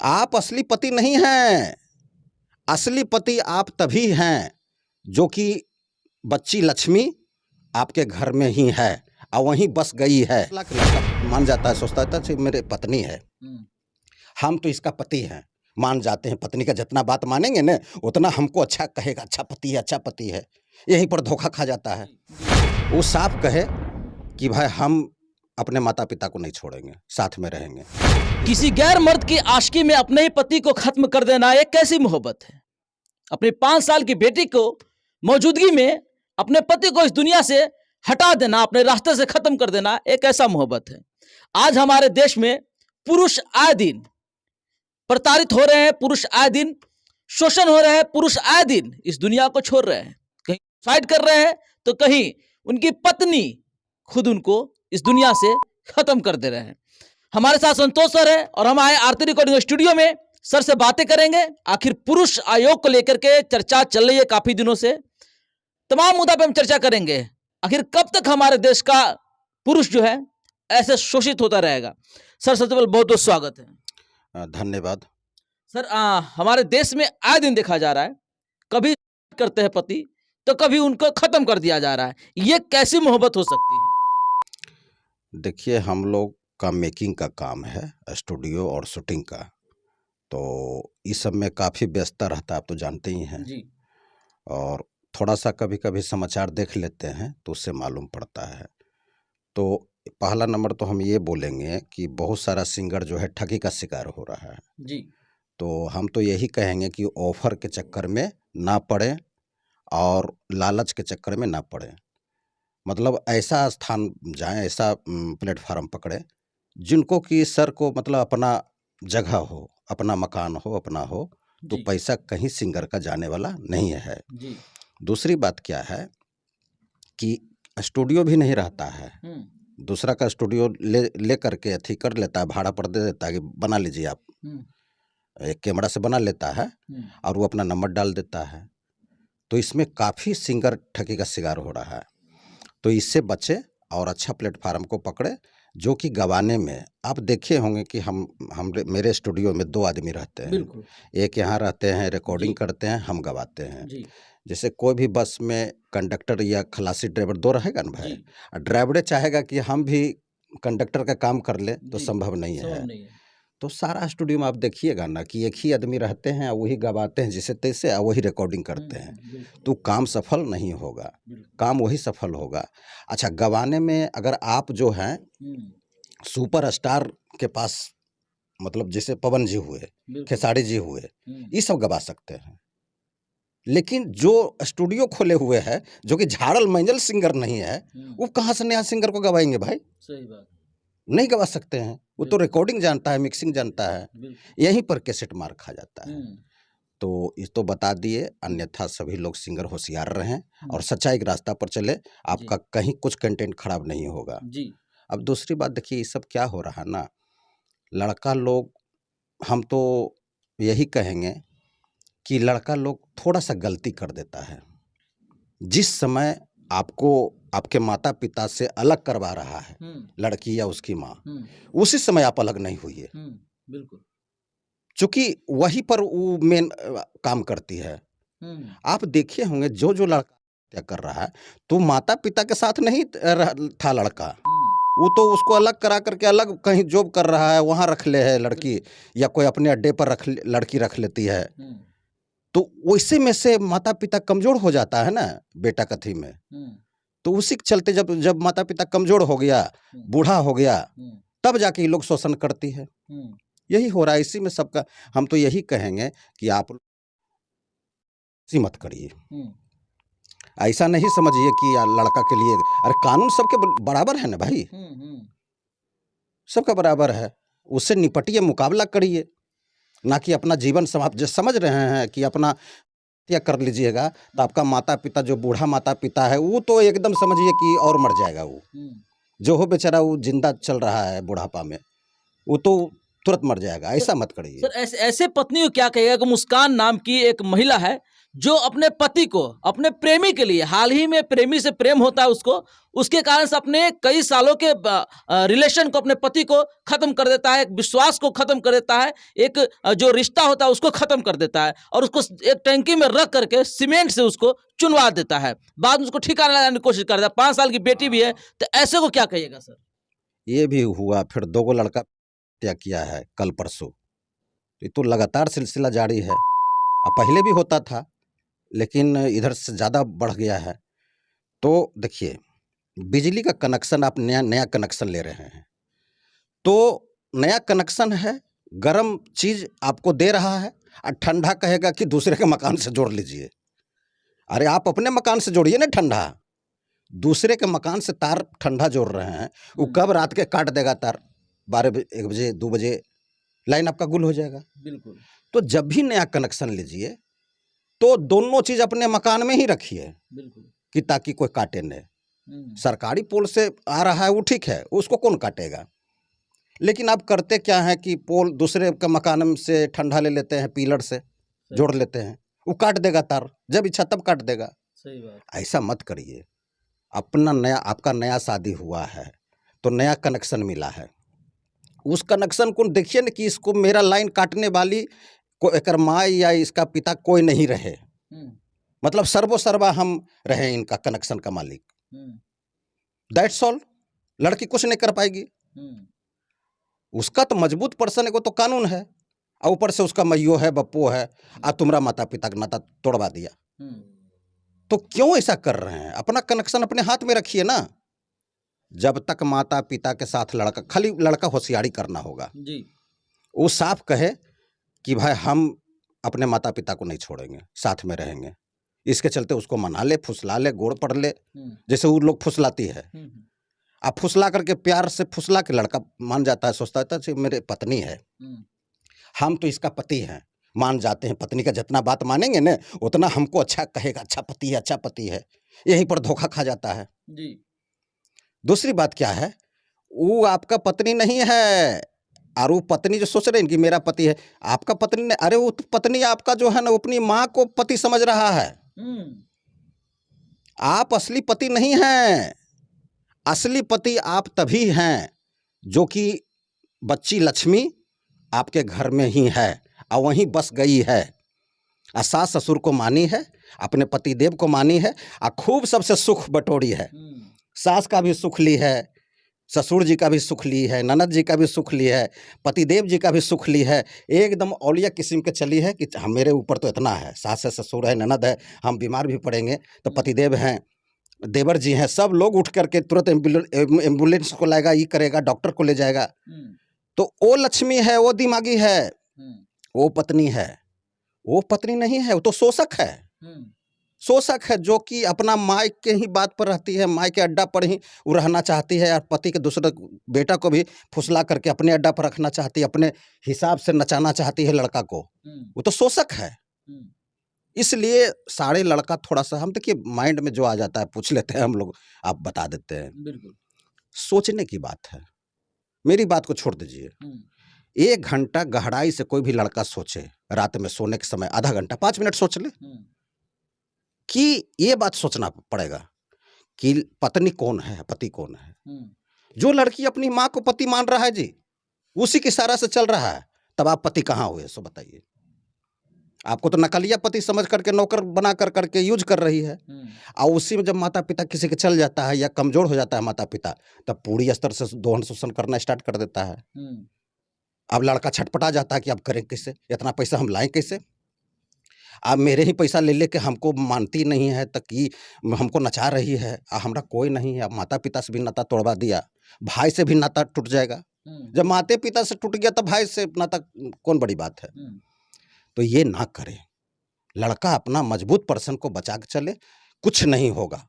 आप असली पति नहीं हैं। असली पति आप तभी हैं जो कि बच्ची लक्ष्मी आपके घर में ही है और वहीं बस गई है। लड़का मान जाता है, सोचता था कि मेरे पत्नी है, हम तो इसका पति हैं, मान जाते हैं। पत्नी का जितना बात मानेंगे ना उतना हमको अच्छा कहेगा, अच्छा पति है, अच्छा पति है। यहीं पर धोखा खा जाता है। वो साफ कहे कि भाई हम अपने माता पिता को नहीं छोड़ेंगे, साथ में रहेंगे। किसी गैर मर्द की आशिकी में अपने ही पति को खत्म कर देना एक कैसी मोहब्बत है। अपनी 5 साल की बेटी को मौजूदगी में अपने पति को इस दुनिया से हटा देना, अपने रास्ते से खत्म कर देना एक ऐसा मोहब्बत है। आज हमारे देश में पुरुष आए दिन प्रताड़ित हो रहे हैं, पुरुष आए दिन शोषण हो रहे हैं, पुरुष आए दिन इस दुनिया को छोड़ रहे हैं। कहीं सुसाइड कर रहे हैं तो कहीं उनकी पत्नी खुद उनको इस दुनिया से खत्म कर दे रहे हैं। हमारे साथ संतोष सर है और हम आए आरती रिकॉर्डिंग स्टूडियो में। सर से बातें करेंगे। आखिर पुरुष आयोग को लेकर के चर्चा चल रही है काफी दिनों से, तमाम मुद्दा पे हम चर्चा करेंगे। आखिर कब तक हमारे देश का पुरुष जो है ऐसे शोषित होता रहेगा। सर सबसे पहले बहुत बहुत स्वागत है। धन्यवाद सर। हमारे देश में आए दिन देखा जा रहा है, कभी करते हैं पति तो कभी उनको खत्म कर दिया जा रहा है। ये कैसी मोहब्बत हो सकती है? देखिए, हम लोग का मेकिंग का काम है, स्टूडियो और शूटिंग का, तो इस सब में काफ़ी व्यस्तता रहता है, आप तो जानते ही हैं जी। और थोड़ा सा कभी कभी समाचार देख लेते हैं तो उससे मालूम पड़ता है। तो पहला नंबर तो हम ये बोलेंगे कि बहुत सारा सिंगर जो है ठगी का शिकार हो रहा है। जी। तो हम तो यही कहेंगे कि ऑफर के चक्कर में ना पड़े और लालच के चक्कर में ना पड़े। मतलब ऐसा स्थान जाएं, ऐसा प्लेटफार्म पकड़े जिनको कि सर को मतलब अपना जगह हो, अपना मकान हो, अपना हो, तो जी। पैसा कहीं सिंगर का जाने वाला नहीं है। जी। दूसरी बात क्या है कि स्टूडियो भी नहीं रहता है, दूसरा का स्टूडियो ले करके अथी कर लेता है, भाड़ा पर दे देता है कि बना लीजिए आप, एक कैमरा से बना लेता है और वो अपना नंबर डाल देता है। तो इसमें काफ़ी सिंगर ठगी का शिकार हो रहा है। तो इससे बचे और अच्छा प्लेटफार्म को पकड़े जो कि गवाने में आप देखे होंगे कि हम मेरे स्टूडियो में 2 आदमी रहते हैं। बिल्कुल। एक यहाँ रहते हैं, रिकॉर्डिंग जी। करते हैं, हम गवाते हैं। जी। जैसे कोई भी बस में कंडक्टर या खलासी ड्राइवर 2 रहेगा ना भाई, जी। और ड्राइवरे चाहेगा कि हम भी कंडक्टर का काम कर ले तो जी, संभव नहीं है। संभव नहीं है। तो सारा स्टूडियो में आप देखिएगा ना कि एक ही आदमी रहते हैं और वही गवाते हैं जिसे तैसे और वही रिकॉर्डिंग करते हैं, बिल्कुल। तो काम सफल नहीं होगा, बिल्कुल। काम वही सफल होगा। अच्छा, गवाने में अगर आप जो हैं सुपरस्टार के पास, मतलब जैसे पवन जी हुए, बिल्कुल। खेसारी जी हुए, ये सब गवा सकते हैं। लेकिन जो स्टूडियो खोले हुए हैं जो कि झाड़ल मंजल सिंगर नहीं है, वो कहाँ से नया सिंगर को गवाएंगे भाई? सही बात। नहीं गवा सकते हैं। वो तो रिकॉर्डिंग जानता है, मिक्सिंग जानता है, बिल्कुल। यहीं पर कैसेट मार खा जाता है। तो इस तो बता दिए, अन्यथा सभी लोग सिंगर होशियार रहें और सच्चाई के रास्ता पर चले, आपका कहीं कुछ कंटेंट खराब नहीं होगा। जी। अब दूसरी बात देखिए, ये सब क्या हो रहा है ना, लड़का लोग, हम तो यही कहेंगे कि लड़का लोग थोड़ा सा गलती कर देता है। जिस समय आपको आपके माता पिता से अलग करवा रहा है लड़की या उसकी माँ, उसी समय आप अलग नहीं हुई। बिल्कुल। चूंकि वहीं पर वो मेन काम करती है। आप देखे होंगे जो लड़का हत्या कर रहा है तो माता पिता के साथ नहीं था लड़का, वो तो उसको अलग करा करके अलग कहीं जॉब कर रहा है, वहाँ रख ले है लड़की, या कोई अपने अड्डे पर लड़की रख लेती है। तो वैसे में से माता पिता कमजोर हो जाता है ना बेटा कथी में। तो उसी के चलते जब माता पिता कमजोर हो गया, बूढ़ा हो गया, तब जाके ये लोग शोषण करती है। यही हो रहा है इसी में सबका। हम तो यही कहेंगे कि आप ऐसी मत करिए, ऐसा नहीं समझिए कि लड़का के लिए, अरे कानून सबके बराबर है ना भाई, सबका बराबर है, उससे निपटिए, मुकाबला करिए, ना कि अपना जीवन समाप्त। जो समझ रहे हैं कि अपना हत्या कर लीजिएगा तो आपका माता पिता, जो बूढ़ा माता पिता है, वो तो एकदम समझिए कि और मर जाएगा। वो जो हो बेचारा, वो जिंदा चल रहा है बुढ़ापा में, वो तो तुरंत मर जाएगा। ऐसा मत करिए सर। ऐसे पत्नी को क्या कहेगा कि मुस्कान नाम की एक महिला है जो अपने पति को, अपने प्रेमी के लिए, हाल ही में प्रेमी से प्रेम होता है उसको, उसके कारण से अपने कई सालों के रिलेशन को, अपने पति को खत्म कर देता है, एक विश्वास को खत्म कर देता है, एक जो रिश्ता होता है उसको खत्म कर देता है और उसको एक टंकी में रख करके सीमेंट से उसको चुनवा देता है, बाद में उसको ठिकाना लगाने की कोशिश करता है। 5 साल की बेटी भी है, तो ऐसे को क्या कहिएगा सर? ये भी हुआ, फिर 2 लड़का हत्या किया है कल परसों। ये तो लगातार सिलसिला जारी है। पहले भी होता था, लेकिन इधर से ज़्यादा बढ़ गया है। तो देखिए, बिजली का कनेक्शन आप नया कनेक्शन ले रहे हैं, तो नया कनेक्शन है, गर्म चीज़ आपको दे रहा है और ठंडा कहेगा कि दूसरे के मकान से जोड़ लीजिए। अरे आप अपने मकान से जोड़िए ना ठंडा, दूसरे के मकान से तार ठंडा जोड़ रहे हैं, वो कब रात के काट देगा तार, 12 1 बजे 2 बजे लाइन आपका गुल हो जाएगा। बिल्कुल। तो जब भी नया कनेक्शन लीजिए तो दोनों चीज़ अपने मकान में ही रखिए, बिल्कुल, कि ताकि कोई काटे नहीं। सरकारी पोल से आ रहा है वो ठीक है, उसको कौन काटेगा, लेकिन आप करते क्या है कि पोल दूसरे के मकान से ठंडा ले लेते हैं, पिलर से जोड़ लेते हैं, वो काट देगा तार, जब इच्छा तब काट देगा। सही बात। ऐसा मत करिए। आपका नया शादी हुआ है तो नया कनेक्शन मिला है, उस कनेक्शन को देखिए ना कि इसको मेरा लाइन काटने वाली को एकर माँ या इसका पिता कोई नहीं रहे, मतलब सर्वो-सर्वा हम रहे इनका कनेक्शन का मालिक। That's all. लड़की कुछ नहीं कर पाएगी। उसका तो मजबूत पर्सन है, वो तो कानून है, और ऊपर से उसका मैयो है, बप्पो है, तुम्हारा माता पिता का नाता तोड़वा दिया। तो क्यों ऐसा कर रहे हैं? अपना कनेक्शन अपने हाथ में रखिए ना। जब तक माता पिता के साथ लड़का, खाली लड़का होशियारी करना होगा जी। वो साफ कहे कि भाई हम अपने माता पिता को नहीं छोड़ेंगे, साथ में रहेंगे। इसके चलते उसको मना ले, फुसला ले, गोड़ पड़ ले, जैसे वो लोग फुसलाती है। आप फुसला करके, प्यार से फुसला के लड़का मान जाता है, सोचता है मेरे पत्नी है, हम तो इसका पति हैं, मान जाते हैं। पत्नी का जितना बात मानेंगे ना उतना हमको अच्छा कहेगा, अच्छा पति है, अच्छा पति है। यहीं पर धोखा खा जाता है जी। दूसरी बात क्या है, वो आपका पत्नी नहीं है, और वो पत्नी जो सोच रहे हैं कि मेरा पति है, आपका पत्नी नहीं, अरे वो तो पत्नी आपका जो है ना, अपनी माँ को पति समझ रहा है। आप असली पति नहीं हैं। असली पति आप तभी हैं जो कि बच्ची लक्ष्मी आपके घर में ही है और वहीं बस गई है, और सास ससुर को मानी है, अपने पति देव को मानी है, और खूब सबसे सुख बटोरी है। सास का भी सुख ली है, ससुर जी का भी सुख ली है, ननद जी का भी सुख ली है, पतिदेव जी का भी सुख ली है। एकदम औलिया किस्म के चली है कि मेरे ऊपर तो इतना है, सास है, ससुर है, ननद है, हम बीमार भी पड़ेंगे तो पतिदेव हैं, देवर जी हैं, सब लोग उठ करके तुरंत एम्बुलेंस को लाएगा, ये करेगा, डॉक्टर को ले जाएगा। तो वो लक्ष्मी है, वो दिमागी है, वो पत्नी है। वो पत्नी नहीं है, वो तो शोषक है। शोषक है जो कि अपना माई के ही बात पर रहती है, माई के अड्डा पर ही वो रहना चाहती है, और पति के दूसरे बेटा को भी फुसला करके अपने अड्डा पर रखना चाहती है, अपने हिसाब से नचाना चाहती है लड़का को। वो तो शोषक है। इसलिए सारे लड़का थोड़ा सा, हम देखिए माइंड में जो आ जाता है पूछ लेते हैं हम लोग, आप बता देते हैं। बिल्कुल। सोचने की बात है, मेरी बात को छोड़ दीजिए। 1 घंटा गहराई से कोई भी लड़का सोचे, रात में सोने के समय आधा घंटा 5 मिनट सोच ले, कि ये बात सोचना पड़ेगा कि पत्नी कौन है, पति कौन है। जो लड़की अपनी माँ को पति मान रहा है जी, उसी के इशारा से चल रहा है, तब आप पति कहाँ हुए? सो बताइए। आपको तो नकलिया पति समझ करके, नौकर बना कर करके यूज कर रही है, और उसी में जब माता पिता किसी के चल जाता है या कमजोर हो जाता है माता पिता, तब पूरी स्तर से दोहन शोषण करना स्टार्ट कर देता है। अब लड़का छटपटा जाता है कि अब करें कैसे, इतना पैसा हम लाएं कैसे, अब मेरे ही पैसा ले लेके हमको मानती नहीं है, तक कि हमको नचा रही है, हमारा कोई नहीं है। अब माता पिता से भी नाता तोड़वा दिया, भाई से भी नाता टूट जाएगा। जब माता पिता से टूट गया तब भाई से नाता कौन बड़ी बात है। तो ये ना करे, लड़का अपना मजबूत पर्सन को बचा के चले, कुछ नहीं होगा।